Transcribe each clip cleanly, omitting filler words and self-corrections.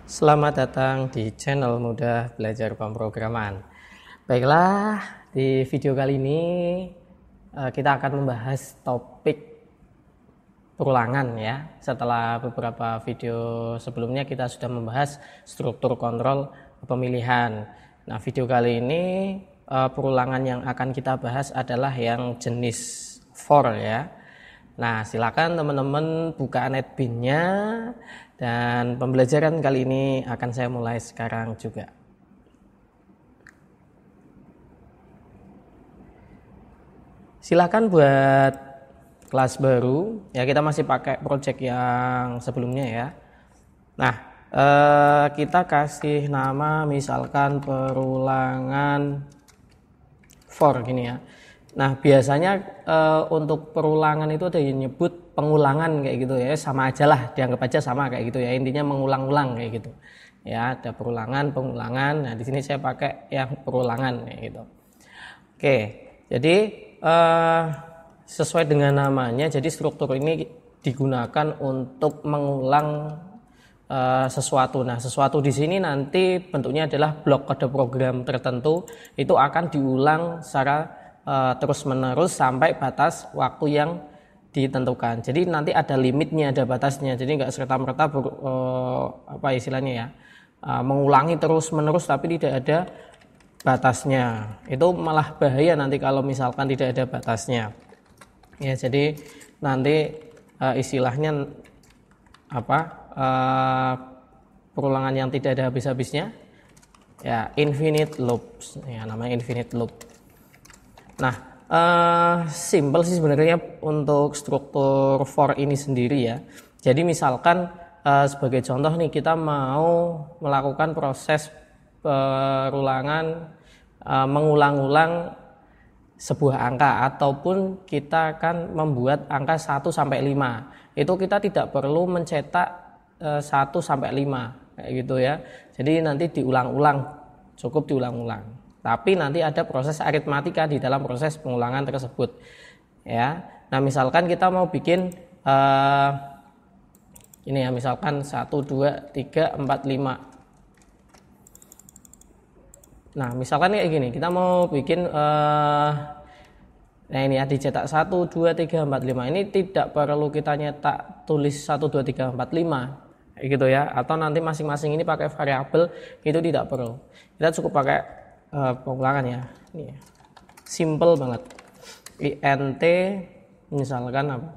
Selamat datang di channel Mudah Belajar Pemrograman. Baiklah, di video kali ini kita akan membahas topik perulangan ya. Setelah beberapa video sebelumnya kita sudah membahas struktur kontrol pemilihan. Nah, video kali ini perulangan yang akan kita bahas adalah yang jenis for ya. Nah, silakan teman-teman buka netbin-nya dan pembelajaran kali ini akan saya mulai sekarang juga. Silakan buat kelas baru ya, kita masih pakai project yang sebelumnya ya. Nah, kita kasih nama misalkan perulangan for gini ya. Nah, biasanya untuk perulangan itu ada yang nyebut pengulangan kayak gitu ya, sama aja lah, dianggap aja sama kayak gitu ya, intinya mengulang-ulang kayak gitu ya. Ada perulangan, pengulangan. Nah, di sini saya pakai yang perulangan kayak gitu. Oke, jadi sesuai dengan namanya, jadi struktur ini digunakan untuk mengulang sesuatu. Nah, sesuatu di sini nanti bentuknya adalah blok kode program tertentu, itu akan diulang secara terus-menerus sampai batas waktu yang ditentukan. Jadi nanti ada limitnya, ada batasnya. Jadi nggak serta-merta apa istilahnya ya, mengulangi terus-menerus tapi tidak ada batasnya. Itu malah bahaya nanti kalau misalkan tidak ada batasnya. Ya, jadi nanti istilahnya apa? Perulangan yang tidak ada habis-habisnya. Ya, infinite loops. Ya, namanya infinite loop. Nah, simple sih sebenarnya untuk struktur for ini sendiri ya. Jadi misalkan sebagai contoh nih, kita mau melakukan proses perulangan mengulang-ulang sebuah angka, ataupun kita akan membuat angka 1 sampai 5. Itu kita tidak perlu mencetak 1 sampai 5 kayak gitu ya. Jadi nanti diulang-ulang, cukup diulang-ulang. Tapi nanti ada proses aritmatika di dalam proses pengulangan tersebut ya. Nah, misalkan kita mau bikin ini ya, misalkan 1, 2, 3, 4, 5. Nah, misalkan kayak gini, kita mau bikin nah ini ya, dicetak 1, 2, 3, 4, 5. Ini tidak perlu kita nyetak tulis 1, 2, 3, 4, 5 kayak gitu ya. Atau nanti masing-masing ini pakai variabel, itu tidak perlu. Kita cukup pakai pengulangan ya. Ini simple banget. int misalkan apa?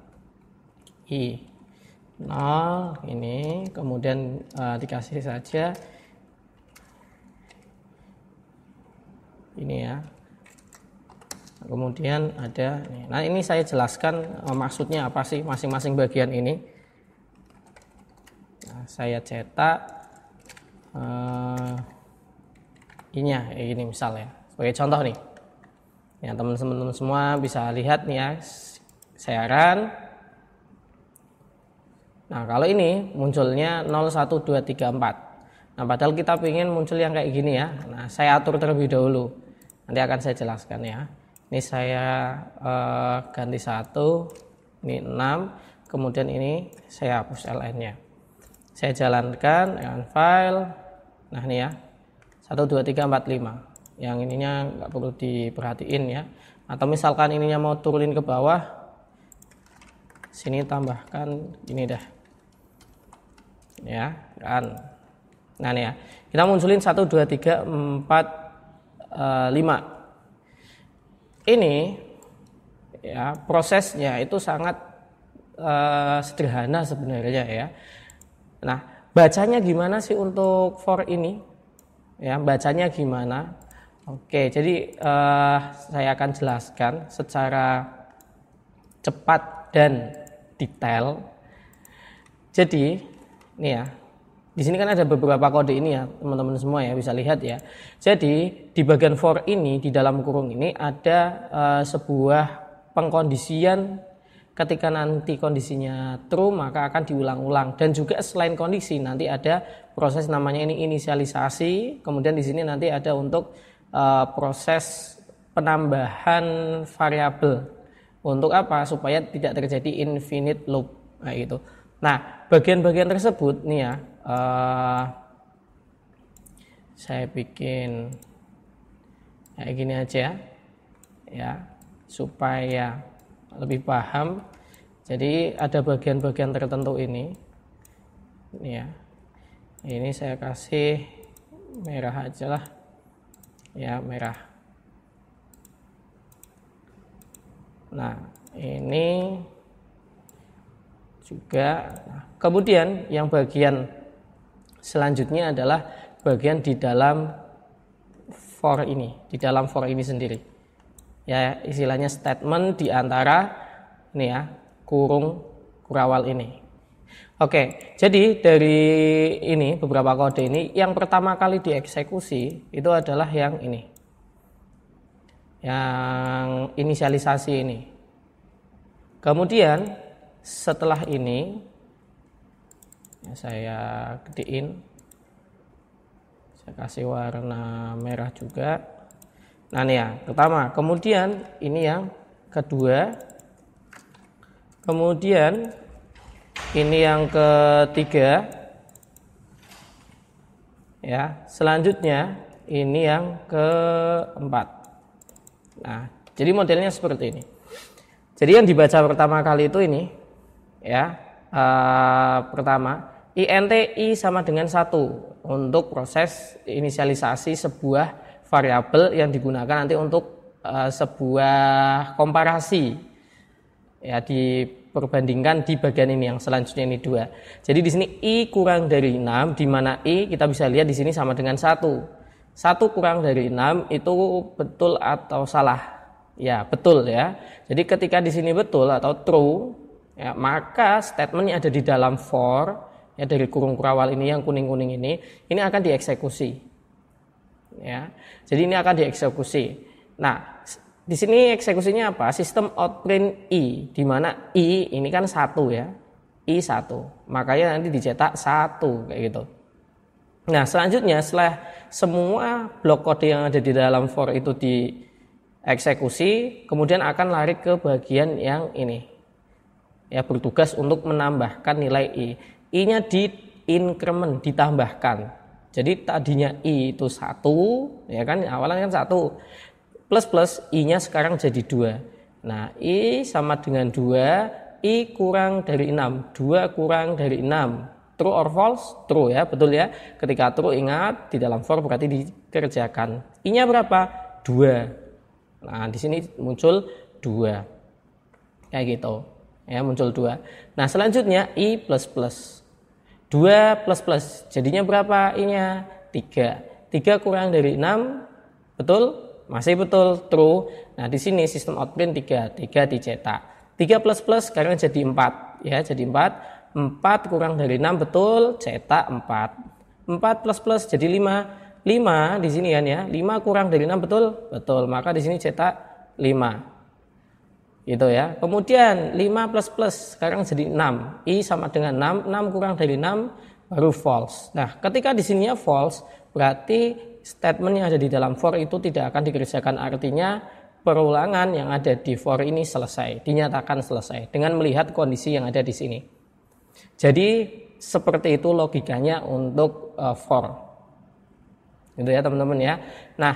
I 0 ini, kemudian dikasih saja ini ya. Kemudian ada ini. Nah, ini saya jelaskan maksudnya apa sih masing-masing bagian ini. Nah, saya cetak ini ya, ini misal ya, sebagai contoh nih ya, teman-teman semua bisa lihat nih ya, saya run. Nah, kalau ini munculnya 0, 1, 2, 3, 4. Nah, padahal kita ingin muncul yang kayak gini ya. Nah, saya atur terlebih dahulu, nanti akan saya jelaskan ya. Ini saya ganti 1, ini 6, kemudian ini saya hapus ln-nya, saya jalankan dengan file. Nah, ini ya, 1, 2, 3, 4, 5. Yang ininya nggak perlu diperhatiin ya. Atau misalkan ininya mau turunin ke bawah, sini tambahkan ini dah ya kan. Nah, ini ya, kita munculin 1, 2, 3, 4, 5. Ini ya, prosesnya itu sangat sederhana sebenarnya ya. Nah, bacanya gimana sih untuk for ini? Ya, bacanya gimana? Oke, jadi saya akan jelaskan secara cepat dan detail. Jadi ini ya, di sini kan ada beberapa kode ini ya, teman-teman semua ya bisa lihat ya. Jadi di bagian for ini, di dalam kurung ini ada sebuah pengkondisian. Ketika nanti kondisinya true, maka akan diulang-ulang. Dan juga selain kondisi, nanti ada proses namanya ini inisialisasi. Kemudian di sini nanti ada untuk proses penambahan variabel. Untuk apa? Supaya tidak terjadi infinite loop. Nah, gitu. Nah, bagian-bagian tersebut nih ya, saya bikin kayak gini aja ya, supaya lebih paham. Jadi ada bagian-bagian tertentu ini ya, ini saya kasih merah aja lah ya, merah. Nah ini juga. Nah, kemudian yang bagian selanjutnya adalah bagian di dalam for ini, di dalam for ini sendiri ya, istilahnya statement di antara ini ya, kurung kurawal ini. Oke, jadi dari ini beberapa kode ini yang pertama kali dieksekusi itu adalah yang ini, yang inisialisasi ini. Kemudian setelah ini ya, saya gedein, saya kasih warna merah juga. Nah ini ya pertama, kemudian ini yang kedua, kemudian ini yang ketiga ya, selanjutnya ini yang keempat. Nah jadi modelnya seperti ini. Jadi yang dibaca pertama kali itu ini ya, pertama int i sama dengan 1 untuk proses inisialisasi sebuah variabel yang digunakan nanti untuk sebuah komparasi ya, diperbandingkan di bagian ini yang selanjutnya ini 2. Jadi di sini i kurang dari 6, di mana i kita bisa lihat di sini sama dengan 1. 1 kurang dari 6 itu betul atau salah? Ya, betul ya. Jadi ketika di sini betul atau true ya, maka statement yang ada di dalam for ya, dari kurung kurawal ini yang kuning-kuning ini akan dieksekusi. Ya. Jadi ini akan dieksekusi. Nah, di sini eksekusinya apa? Sistem outprint i, di mana i ini kan 1 ya. I 1. Makanya nanti dicetak 1 kayak gitu. Nah, selanjutnya setelah semua blok kode yang ada di dalam for itu dieksekusi, kemudian akan lari ke bagian yang ini. Ya, bertugas untuk menambahkan nilai i. I-nya di increment, ditambahkan. Jadi tadinya i itu 1, ya kan, awalnya kan 1. Plus i-nya sekarang jadi 2. Nah, i sama dengan 2, i kurang dari 6. 2 kurang dari 6. True or false? True ya, betul ya. Ketika true, ingat di dalam for berarti dikerjakan. I-nya berapa? 2. Nah, di sini muncul 2. Kayak gitu. Ya, muncul 2. Nah, selanjutnya i plus plus. 2 plus plus. Jadinya berapa i-nya? 3. 3 kurang dari 6. Betul? Masih betul, true. Nah, di sini sistem outprint 3. 3 dicetak. 3 plus plus sekarang jadi 4. Ya, jadi 4. 4 kurang dari 6, betul, cetak 4. 4 plus plus jadi 5. 5 di sini kan ya. 5 kurang dari 6, betul? Betul. Maka di sini cetak 5. Gitu ya. Kemudian 5 plus plus sekarang jadi 6. I sama dengan 6. 6 kurang dari 6 baru false. Nah, ketika di sininya false, berarti statement yang ada di dalam for itu tidak akan dikerjakan. Artinya perulangan yang ada di for ini selesai, dinyatakan selesai dengan melihat kondisi yang ada di sini. Jadi seperti itu logikanya untuk for. Gitu ya teman-teman ya. Nah,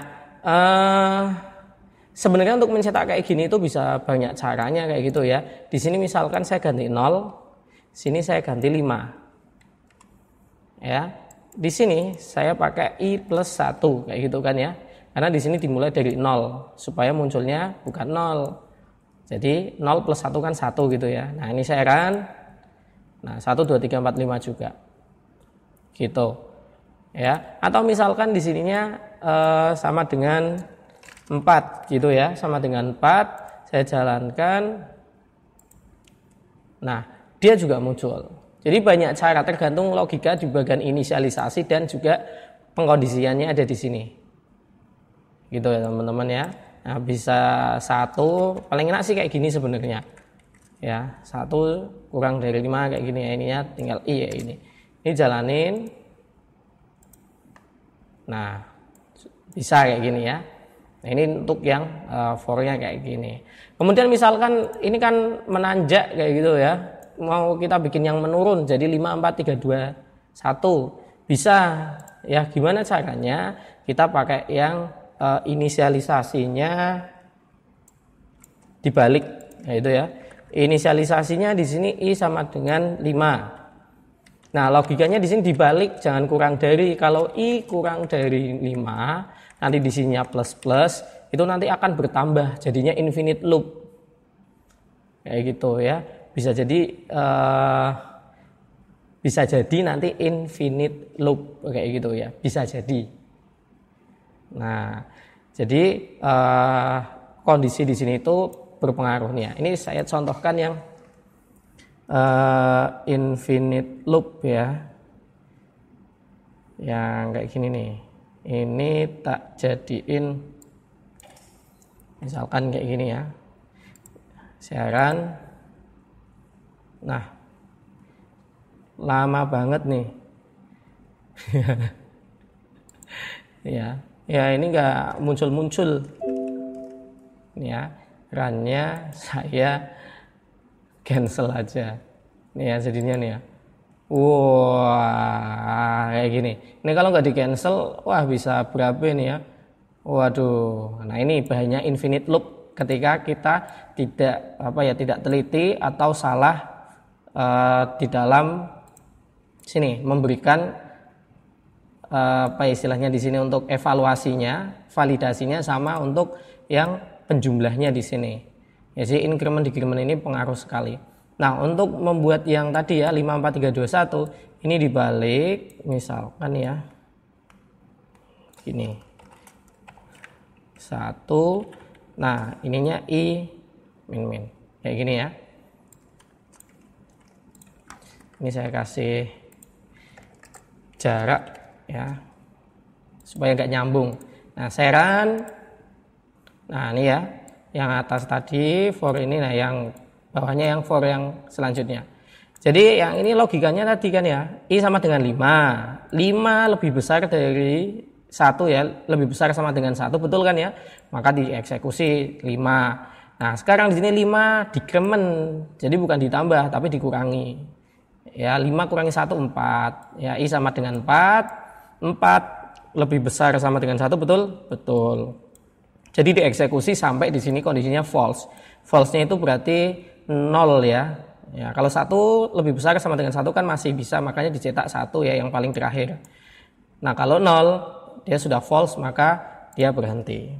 sebenarnya untuk mencetak kayak gini itu bisa banyak caranya kayak gitu ya. Di sini misalkan saya ganti 0, sini saya ganti 5. Ya. Di sini saya pakai i plus 1 kayak gitu kan ya. Karena di sini dimulai dari 0 supaya munculnya bukan 0. Jadi 0 plus 1 kan 1 gitu ya. Nah, ini saya run. Nah, 1 2 3 4 5 juga. Gitu. Ya. Atau misalkan di sininya sama dengan 4 gitu ya, sama dengan 4, saya jalankan. Nah, dia juga muncul. Jadi banyak cara, tergantung logika di bagian inisialisasi dan juga pengkondisiannya ada di sini. Gitu ya teman-teman ya. Nah, bisa 1, paling enak sih kayak gini sebenarnya. Ya, 1 kurang dari 5 kayak gini ya, ininya tinggal i ya ini. Ini jalanin. Nah, bisa kayak gini ya. Nah, ini untuk yang for-nya kayak gini. Kemudian misalkan ini kan menanjak kayak gitu ya. Mau kita bikin yang menurun jadi 5 4 3 2 1. Bisa ya gimana caranya kita pakai yang inisialisasinya dibalik, yaitu ya. Inisialisasinya di sini I sama dengan 5. Nah, logikanya di sini dibalik, jangan kurang dari. Kalau I kurang dari 5, nanti di sininya plus, itu nanti akan bertambah, jadinya infinite loop. Kayak gitu ya. Bisa jadi nanti infinite loop kayak gitu ya. Bisa jadi. Nah, jadi kondisi di sini itu berpengaruh nih ya. Ini saya contohkan yang infinite loop ya, yang kayak gini nih. Ini tak jadiin misalkan kayak gini ya, siaran. Nah, lama banget nih. ya ini nggak muncul ya, runnya saya cancel aja nih ya, jadinya nih ya. Wah, kayak gini. Ini kalau nggak di cancel, wah bisa berapa nih ya? Waduh. Nah, ini bahayanya infinite loop ketika kita tidak teliti atau salah di dalam sini memberikan istilahnya di sini untuk evaluasinya, validasinya sama untuk yang penjumlahnya di sini. Ya, jadi increment decrement ini pengaruh sekali. Nah, untuk membuat yang tadi ya 5 4 3 2 1 ini dibalik misalkan ya. Gini. 1. Nah, ininya I min. Kayak gini ya. Ini saya kasih jarak ya. Supaya enggak nyambung. Nah, seran. Nah, ini ya. Yang atas tadi for ini, nah yang bawahnya yang for yang selanjutnya. Jadi yang ini logikanya tadi kan ya, I sama dengan 5. 5 lebih besar dari 1 ya, lebih besar sama dengan 1, betul kan ya? Maka dieksekusi 5. Nah, sekarang di sini 5 decrement. Jadi bukan ditambah tapi dikurangi. Ya, 5 kurangi 1 4. Ya, I sama dengan 4. 4 lebih besar sama dengan 1, betul? Betul. Jadi dieksekusi sampai di sini kondisinya false. False-nya itu berarti 0 ya. Ya, kalau 1 lebih besar sama dengan 1 kan masih bisa, makanya dicetak 1 ya yang paling terakhir. Nah, kalau 0 dia sudah false maka dia berhenti.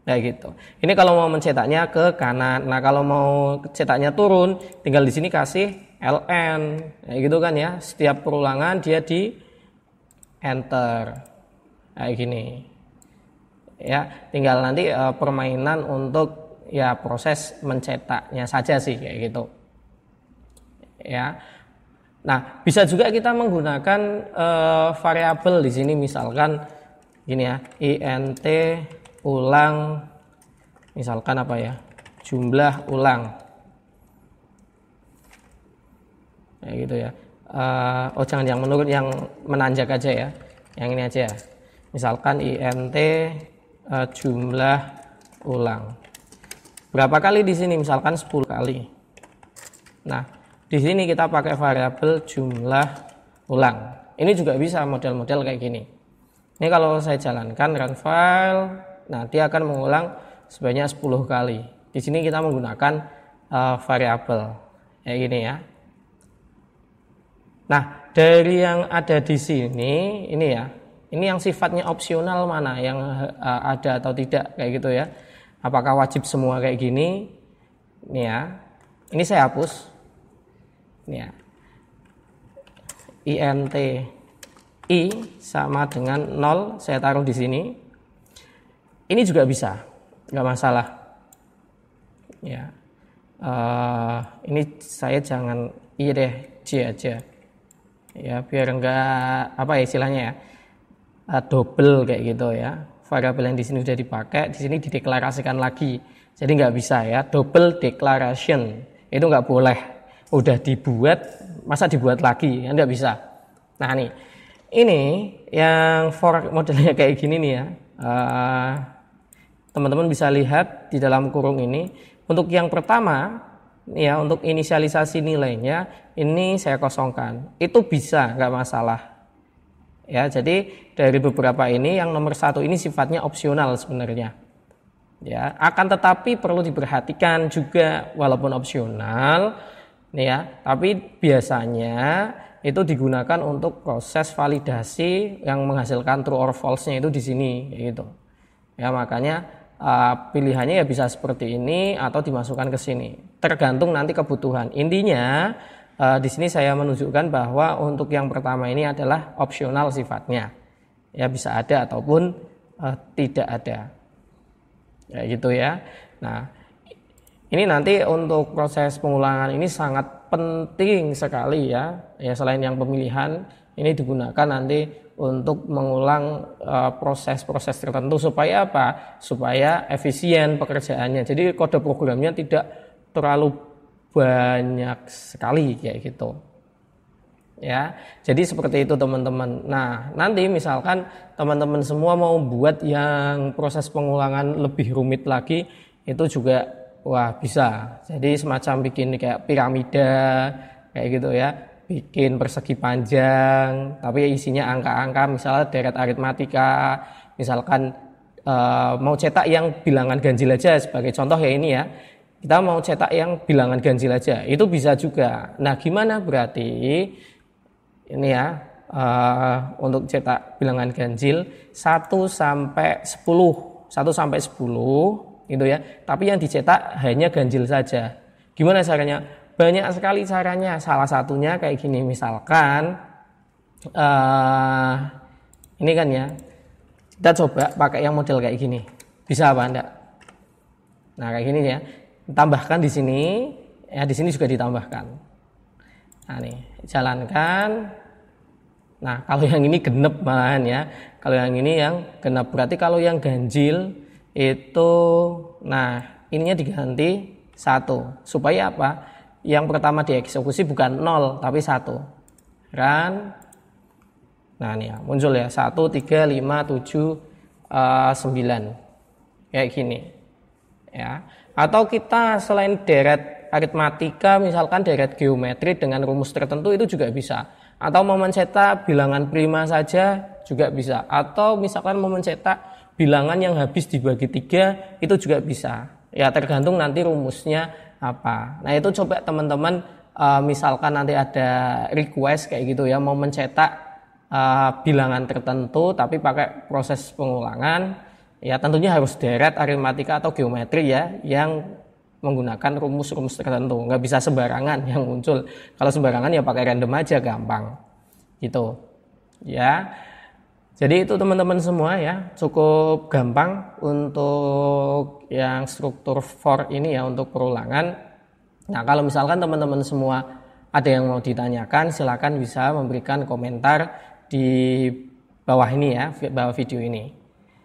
Kayak gitu. Ini kalau mau mencetaknya ke kanan. Nah, kalau mau cetaknya turun, tinggal di sini kasih ln. Kayak gitu kan ya. Setiap perulangan dia di enter. Kayak gini. Ya, tinggal nanti permainan untuk ya proses mencetaknya saja sih kayak gitu. Ya. Nah, bisa juga kita menggunakan variabel di sini misalkan gini ya, int ulang misalkan apa ya? Jumlah ulang. Kayak gitu ya. Jangan yang menurut, yang menanjak aja ya. Yang ini aja ya. Misalkan int jumlah ulang. Berapa kali di sini? Misalkan 10 kali. Nah, di sini kita pakai variabel jumlah ulang. Ini juga bisa model-model kayak gini. Ini kalau saya jalankan run file, nah dia akan mengulang sebanyak 10 kali. Di sini kita menggunakan variabel kayak gini ya. Nah, dari yang ada di sini, ini ya. Ini yang sifatnya opsional mana yang ada atau tidak kayak gitu ya. Apakah wajib semua kayak gini? Ini ya. Ini saya hapus. Ini ya. int I sama dengan 0 saya taruh di sini. Ini juga bisa, nggak masalah. Ya. Ini saya jangan I deh, J aja. Ya, biar enggak apa ya istilahnya ya. Double kayak gitu ya. Variabel yang di sini sudah dipakai, di sini dideklarasikan lagi. Jadi nggak bisa ya, double declaration. Itu nggak boleh. Udah dibuat, masa dibuat lagi? Ya nggak bisa. Nah nih, ini yang for modelnya kayak gini nih ya. Teman-teman bisa lihat di dalam kurung ini. Untuk yang pertama, ya untuk inisialisasi nilainya, ini saya kosongkan. Itu bisa, nggak masalah. Ya, jadi dari beberapa ini yang nomor 1 ini sifatnya opsional sebenarnya. Ya, akan tetapi perlu diperhatikan juga walaupun opsional, nih ya, tapi biasanya itu digunakan untuk proses validasi yang menghasilkan true or false-nya itu di sini, gitu. Ya, makanya pilihannya ya bisa seperti ini atau dimasukkan ke sini, tergantung nanti kebutuhan. Intinya di sini saya menunjukkan bahwa untuk yang pertama ini adalah opsional sifatnya, ya bisa ada ataupun tidak ada. Ya gitu ya. Nah, ini nanti untuk proses pengulangan ini sangat penting sekali ya. Ya selain yang pemilihan, ini digunakan nanti untuk mengulang proses-proses tertentu supaya apa? Supaya efisien pekerjaannya. Jadi kode programnya tidak terlalu banyak sekali kayak gitu. Ya, jadi seperti itu teman-teman. Nah, nanti misalkan teman-teman semua mau buat yang proses pengulangan lebih rumit lagi, itu juga wah bisa. Jadi semacam bikin kayak piramida kayak gitu ya, bikin persegi panjang, tapi isinya angka-angka, misalnya deret aritmatika, misalkan mau cetak yang bilangan ganjil aja sebagai contoh ya ini ya. Kita mau cetak yang bilangan ganjil aja, itu bisa juga. Nah, gimana berarti? Ini ya, untuk cetak bilangan ganjil 1 sampai 10 gitu ya. Tapi yang dicetak hanya ganjil saja. Gimana caranya? Banyak sekali caranya. Salah satunya kayak gini, misalkan ini kan ya. Kita coba pakai yang model kayak gini. Bisa apa enggak? Nah, kayak gini ya. Tambahkan di sini, ya di sini juga ditambahkan. Nah, nih, jalankan. Nah, kalau yang ini genep malahan ya. Kalau yang ini yang genep, berarti kalau yang ganjil itu, nah, ininya diganti 1. Supaya apa? Yang pertama dieksekusi bukan 0, tapi 1. Kan? Nah, ini ya, muncul ya. 1, 3, 5, 7, 9. Kayak gini. Ya. Atau kita selain deret aritmatika, misalkan deret geometri dengan rumus tertentu itu juga bisa. Atau mau mencetak bilangan prima saja juga bisa. Atau misalkan mau mencetak bilangan yang habis dibagi 3 itu juga bisa. Ya tergantung nanti rumusnya apa. Nah itu coba teman-teman misalkan nanti ada request kayak gitu ya, mau mencetak bilangan tertentu tapi pakai proses pengulangan. Ya tentunya harus deret aritmatika atau geometri ya yang menggunakan rumus-rumus tertentu. Nggak bisa sembarangan yang muncul. Kalau sembarangan ya pakai random aja gampang. Gitu. Ya. Jadi itu teman-teman semua ya, cukup gampang untuk yang struktur for ini ya untuk perulangan. Nah, kalau misalkan teman-teman semua ada yang mau ditanyakan, silakan bisa memberikan komentar di bawah ini ya, bawah video ini.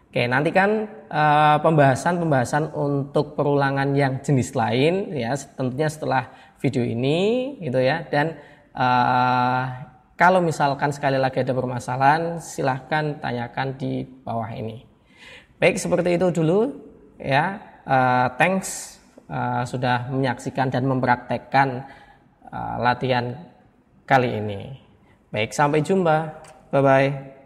Oke, nanti kan pembahasan untuk perulangan yang jenis lain ya, tentunya setelah video ini gitu ya. Dan kalau misalkan sekali lagi ada permasalahan, silahkan tanyakan di bawah ini. Baik, seperti itu dulu ya. Thanks sudah menyaksikan dan mempraktekkan latihan kali ini. Baik, sampai jumpa. Bye-bye.